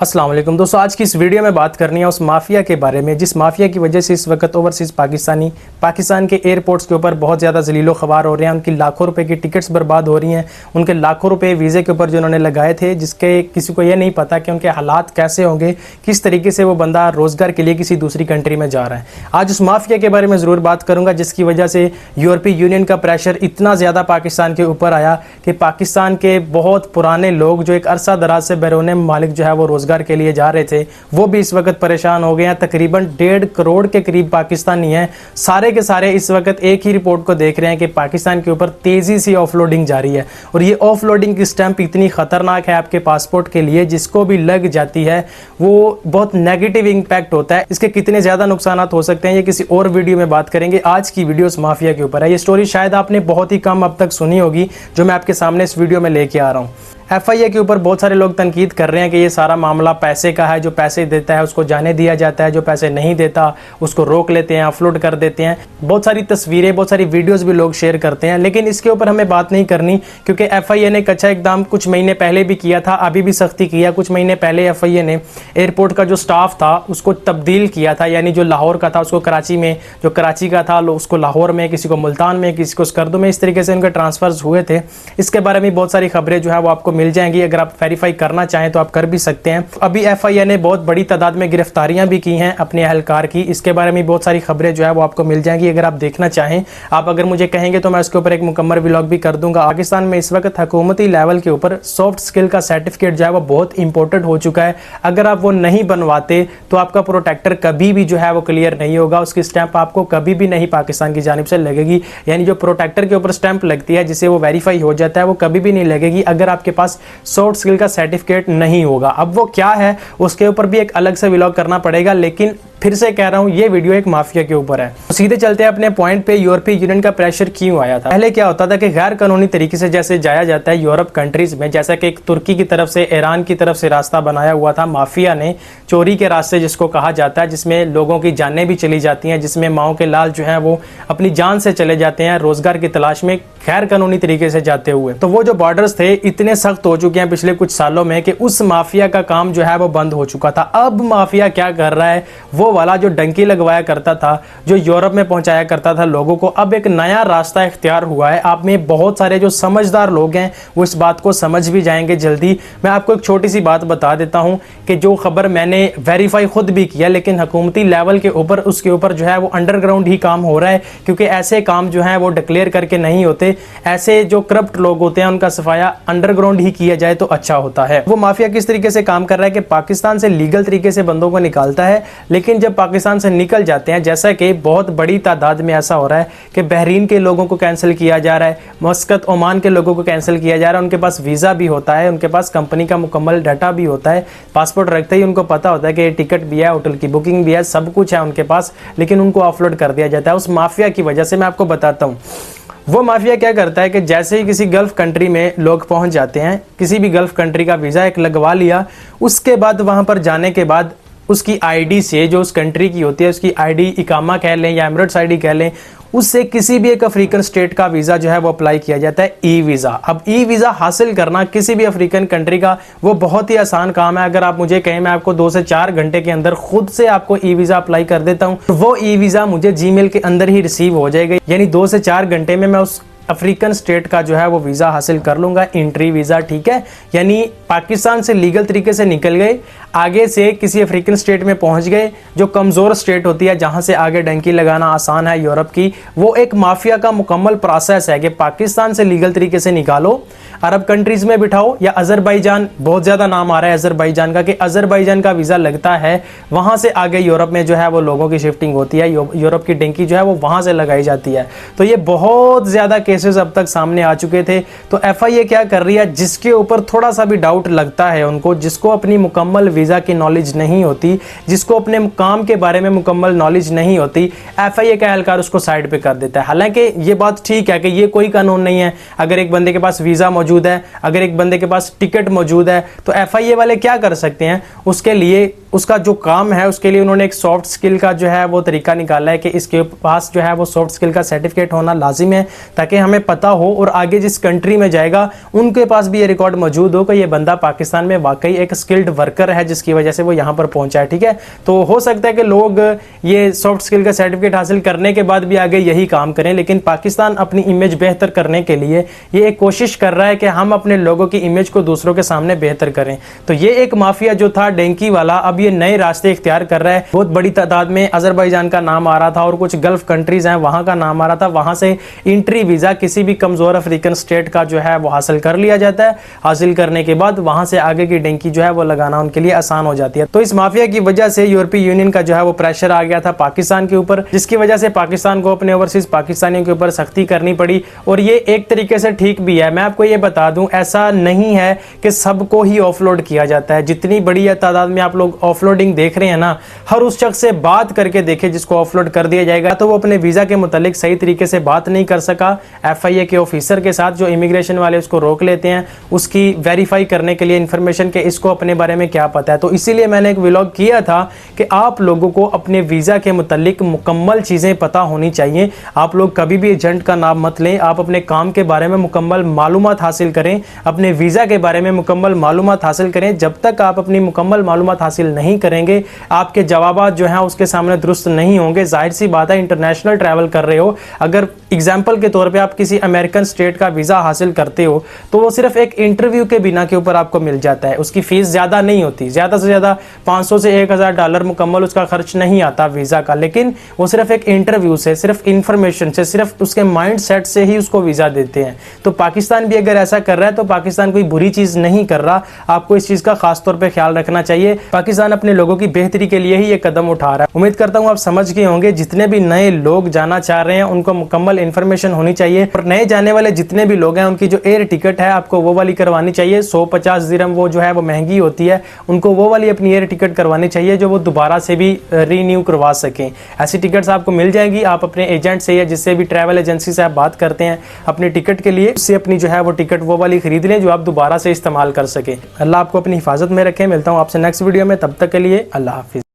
अस्सलाम वालेकुम दोस्तों, आज की इस वीडियो में बात करनी है उस माफिया के बारे में जिस माफिया की वजह से इस वक्त ओवरसीज़ पाकिस्तान के एयरपोर्ट्स के ऊपर बहुत ज़्यादा जलीलो ख़बार हो रहे हैं। उनकी लाखों रुपए की टिकट्स बर्बाद हो रही हैं, उनके लाखों रुपए वीज़े के ऊपर जो उन्होंने लगाए थे, जिसके किसी को यह नहीं पता कि उनके हालात कैसे होंगे, किस तरीके से वो बंदा रोज़गार के लिए किसी दूसरी कंट्री में जा रहा है। आज उस माफिया के बारे में ज़रूर बात करूँगा जिसकी वजह से यूरोपीय यूनियन का प्रेशर इतना ज़्यादा पाकिस्तान के ऊपर आया कि पाकिस्तान के बहुत पुराने लोग जो एक अरसा दराज से बैरून मालिक जो है वो रोज़गार के लिए जा रहे थे, वो भी इस वक्त परेशान हो गए हैं। तकरीबन 1.5 करोड़ के करीब पाकिस्तानी हैं, सारे के सारे इस वक्त एक ही रिपोर्ट को देख रहे हैं कि पाकिस्तान के ऊपर तेज़ी से ऑफलोडिंग जारी है। और ये ऑफलोडिंग की स्टैंप इतनी ख़तरनाक है आपके पासपोर्ट के लिए, जिसको भी लग जाती है वो बहुत नेगेटिव इम्पैक्ट होता है। इसके कितने ज़्यादा नुकसान हो सकते हैं ये किसी और वीडियो में बात करेंगे। आज की वीडियो इस माफिया के ऊपर है। ये स्टोरी शायद आपने बहुत ही कम अब तक सुनी होगी जो मैं आपके सामने इस वीडियो में लेके आ रहा हूँ। FIA के ऊपर बहुत सारे लोग तनकीद कर रहे हैं कि ये सारा मामला पैसे का है, जो पैसे देता है उसको जाने दिया जाता है, जो पैसे नहीं देता उसको रोक लेते हैं, अपलोड कर देते हैं। बहुत सारी तस्वीरें, बहुत सारी वीडियोस भी लोग शेयर करते हैं, लेकिन इसके ऊपर हमें बात नहीं करनी क्योंकि FIA ने एक अच्छा इकदाम कुछ महीने पहले भी किया था, अभी भी सख्ती किया। कुछ महीने पहले FIA ने एयरपोर्ट का जो स्टाफ था उसको तब्दील किया था, यानी जो लाहौर का था उसको कराची में, जो कराची का था उसको लाहौर में, किसी को मुल्तान में, किसी को स्कर्दो में, इस तरीके से उनके ट्रांसफर्स हुए थे। इसके बारे में बहुत सारी खबरें जो है वो आपको मिल जाएंगी। अगर आप वेरीफाई करना चाहें तो आप कर भी सकते हैं। अभी FIA ने बहुत बड़ी तादाद में गिरफ्तारियां भी की हैं अपने अहलकार की, इसके बारे में बहुत सारी खबरें जो है वो आपको मिल जाएंगी। अगर आप देखना चाहें, आप अगर मुझे कहेंगे तो मैं उसके ऊपर एक मुकम्मल व्लॉग भी कर दूंगा। पाकिस्तान में इस वक्त हुकूमती लेवल के ऊपर सॉफ्ट स्किल का सर्टिफिकेट जो है वो बहुत इंपॉर्टेंट हो चुका है। अगर आप वो नहीं बनवाते तो आपका प्रोटेक्टर कभी भी जो है वो क्लियर नहीं होगा, उसकी स्टैंप आपको कभी भी नहीं पाकिस्तान की जानिब से लगेगी। यानी जो प्रोटेक्टर के ऊपर स्टैंप लगती है जिससे वो वेरीफाई हो जाता है, वो कभी भी नहीं लगेगी अगर आपके पास सॉफ्ट स्किल का सर्टिफिकेट नहीं होगा। अब वो क्या है उसके ऊपर भी एक अलग से व्लॉग करना पड़ेगा, लेकिन फिर से कह रहा हूं ये वीडियो एक माफिया के ऊपर है। तो सीधे चलते हैं अपने पॉइंट पे, यूरोपीय यूनियन का प्रेशर क्यों आया था। पहले क्या होता था कि गैर कानूनी तरीके से जैसे जाया जाता है यूरोप कंट्रीज में, जैसा कि एक तुर्की की तरफ से, ईरान की तरफ से रास्ता बनाया हुआ था माफिया ने, चोरी के रास्ते जिसको कहा जाता है, जिसमें लोगों की जानें भी चली जाती हैं, जिसमें माओ के लाल जो है वो अपनी जान से चले जाते हैं रोजगार की तलाश में गैर कानूनी तरीके से जाते हुए। तो वो जो बॉर्डर्स थे इतने सख्त हो चुके हैं पिछले कुछ सालों में कि उस माफिया का काम जो है वो बंद हो चुका था। अब माफिया क्या कर रहा है, वो वाला जो डंकी लगवाया करता था, जो यूरोप में पहुंचाया करता था लोगों को, अब एक नया रास्ता इख्तियार हुआ है। आप में बहुत सारे जो समझदार लोग हैं वो इस बात को समझ भी जाएंगे जल्दी। मैं आपको एक छोटी सी बात बता देता हूं कि जो खबर मैंने वेरीफाई खुद भी किया, लेकिन हुकूमती लेवल के ऊपर उसके ऊपर जो है वो अंडरग्राउंड ही काम हो रहा है, क्योंकि ऐसे काम जो है वो डिक्लेयर करके नहीं होते। ऐसे जो करप्ट लोग होते हैं उनका सफाया अंडरग्राउंड ही किया जाए तो अच्छा होता है। वो माफिया किस तरीके से काम कर रहा है कि पाकिस्तान से लीगल तरीके से बंदों को निकालता है, लेकिन जब पाकिस्तान से निकल जाते हैं, जैसा कि बहुत बड़ी तादाद में ऐसा हो रहा है कि बहरीन के लोगों को कैंसिल किया जा रहा है, मस्कत ओमान के लोगों को कैंसिल किया जा रहा है। उनके पास वीज़ा भी होता है, उनके पास कंपनी का मुकम्मल डाटा भी होता है, पासपोर्ट रखते ही उनको पता होता है कि टिकट भी है, होटल की बुकिंग भी है, सब कुछ है उनके पास, लेकिन उनको ऑफलोड कर दिया जाता है उस माफिया की वजह से। मैं आपको बताता हूँ वो माफिया क्या करता है कि जैसे ही किसी गल्फ कंट्री में लोग पहुंच जाते हैं, किसी भी गल्फ कंट्री का वीज़ा एक लगवा लिया, उसके बाद वहां पर जाने के बाद उसकी आईडी से, जो उस कंट्री की होती है उसकी आईडी, इकामा कह लें या एमिरेट्स आईडी कह लें, उससे किसी भी एक अफ्रीकन स्टेट का वीज़ा जो है वो अप्लाई किया जाता है, ई वीज़ा। अब ई वीज़ा हासिल करना किसी भी अफ्रीकन कंट्री का वो बहुत ही आसान काम है। अगर आप मुझे कहें मैं आपको 2 से 4 घंटे के अंदर खुद से आपको ई वीज़ा अप्लाई कर देता हूं, तो वो ई वीज़ा मुझे जीमेल के अंदर ही रिसीव हो जाएगा। यानी 2 से 4 घंटे में मैं उस अफ्रीकन स्टेट का जो है वो वीज़ा हासिल कर लूंगा, एंट्री वीज़ा, ठीक है। यानी पाकिस्तान से लीगल तरीके से निकल गए, आगे से किसी अफ्रीकन स्टेट में पहुंच गए, जो कमज़ोर स्टेट होती है जहां से आगे डंकी लगाना आसान है यूरोप की। वो एक माफिया का मुकम्मल प्रोसेस है कि पाकिस्तान से लीगल तरीके से निकालो, अरब कंट्रीज़ में बिठाओ, या अजरबैजान, बहुत ज़्यादा नाम आ रहा है अजरबैजान का, कि अजरबैजान का वीज़ा लगता है, वहाँ से आगे यूरोप में जो है वो लोगों की शिफ्टिंग होती है, यूरोप की डंकी जो है वो वहाँ से लगाई जाती है। तो ये बहुत ज़्यादा केसेस अब तक सामने आ चुके थे। तो FIA क्या कर रही है, जिसके ऊपर थोड़ा सा भी डाउट लगता है उनको, जिसको अपनी मुकम्मल वीज़ा की नॉलेज नहीं होती, जिसको अपने काम के बारे में मुकम्मल नॉलेज नहीं होती, FIA का एहलकार उसको साइड पे कर देता है। हालांकि ये बात ठीक है कि ये कोई कानून नहीं है, अगर एक बंदे के पास वीज़ा मौजूद मौजूद है, अगर एक बंदे के पास टिकट मौजूद है, तो FIA वाले क्या कर सकते हैं, उसके लिए उसका जो काम है उसके लिए उन्होंने एक सॉफ्ट स्किल का जो है वो तरीका निकाला है कि इसके पास जो है वो सॉफ्ट स्किल का सर्टिफिकेट होना लाजिम है, ताकि हमें पता हो और आगे जिस कंट्री में जाएगा उनके पास भी ये रिकॉर्ड मौजूद हो कि ये बंदा पाकिस्तान में वाकई एक स्किल्ड वर्कर है जिसकी वजह से वो यहाँ पर पहुंचा है। ठीक है, तो हो सकता है कि लोग ये सॉफ्ट स्किल का सर्टिफिकेट हासिल करने के बाद भी आगे यही काम करें, लेकिन पाकिस्तान अपनी इमेज बेहतर करने के लिए ये एक कोशिश कर रहा है कि हम अपने लोगों की इमेज को दूसरों के सामने बेहतर करें। तो ये एक माफिया जो था डेंकी वाला, अब ये नए रास्ते इख्तियार कर रहा है। बहुत बड़ी तादाद में अजरबैजान का नाम आ रहा था और कुछ गल्फ कंट्रीज हैं वहां का नाम आ रहा था, वहां से एंट्री वीजा किसी भी कमजोर अफ्रीकन स्टेट का जो है वो हासिल कर लिया जाता है। हासिल करने के बाद वहां से आगे की डेंकी जो है वो लगाना उनके लिए आसान हो जाती है। तो इस माफिया की वजह से यूरोपीय यूनियन का जो है वो प्रेशर आ गया था पाकिस्तान के ऊपर, जिसकी वजह से पाकिस्तान को अपने ओवरसीज पाकिस्तानियों के ऊपर सख्ती करनी पड़ी। और ये एक तरीके से ठीक भी है। मैं आपको ये बता दूं, ऐसा नहीं है कि सबको ही ऑफलोड किया जाता है। जितनी बड़ी तादाद में आप लोग ऑफलोडिंग देख रहे हैं ना, हर उस शख्स से बात करके देखे जिसको ऑफलोड कर दिया जाएगा, तो वो अपने वीजा के मुतालिक सही तरीके से बात नहीं कर सका। FIA के ऑफिसर के साथ जो इमिग्रेशन वाले उसको रोक लेते हैं उसकी वेरीफाई करने के लिए इंफॉर्मेशन के इसको अपने बारे में क्या पता है। तो इसीलिए मैंने एक व्लॉग किया था कि आप लोगों को अपने वीजा के मुतालिक मुकम्मल चीजें पता होनी चाहिए। आप लोग कभी भी एजेंट का नाम मत लें, आप अपने काम के बारे में मुकम्मल मालूमात हासिल करें, अपने वीजा के बारे में मुकम्मल मालूमात हासिल करें। जब तक आप अपनी मुकम्मल मालूमात हासिल नहीं करेंगे, आपके जवाबात जो हैं उसके सामने दुरुस्त नहीं होंगे। जाहिर सी बात है, इंटरनेशनल ट्रैवल कर रहे हो, अगर एग्जाम्पल के तौर पे आप किसी अमेरिकन स्टेट का वीजा हासिल करते हो तो वो सिर्फ एक इंटरव्यू के बिना के ऊपर आपको मिल जाता है। उसकी फीस ज्यादा नहीं होती, ज्यादा से ज्यादा $500 से $1000 मुकम्मल उसका खर्च नहीं आता वीजा का, लेकिन वो सिर्फ एक इंटरव्यू से, सिर्फ इंफॉर्मेशन से, सिर्फ उसके माइंड सेट से ही उसको वीजा देते हैं। तो पाकिस्तान भी अगर ऐसा कर रहा है तो पाकिस्तान कोई बुरी चीज नहीं कर रहा। आपको इस चीज का खास तौर पर ख्याल रखना चाहिए। पाकिस्तान अपने लोगों की बेहतरी के लिए ही ये कदम उठा रहा है। उम्मीद करता हूं आप समझ गए होंगे। जितने भी नए लोग जाना चाह रहे हैं उनको मुकम्मल इंफॉर्मेशन होनी चाहिए, और नए जाने वाले जितने भी लोग हैं उनकी जो एयर टिकट है आपको वो वाली करवानी चाहिए। 150 दिरहम वो जो है वो महंगी होती है, उनको वो वाली अपनी एयर टिकट करवानी चाहिए जो वो दोबारा से भी रीन्यू करवा सकें। ऐसी टिकट्स आपको मिल जाएंगी। आप अपने एजेंट से या जिससे भी ट्रैवल एजेंसी से आप बात करते हैं अपनी टिकट के लिए, उससे अपनी जो है वो टिकट वो वाली खरीद लें जो आप दोबारा से इस्तेमाल कर सकें। अल्लाह आपको अपनी हिफाजत में रखें। मिलता हूँ आपसे नेक्स्ट वीडियो में, तब तक के लिए अल्लाह हाफिज।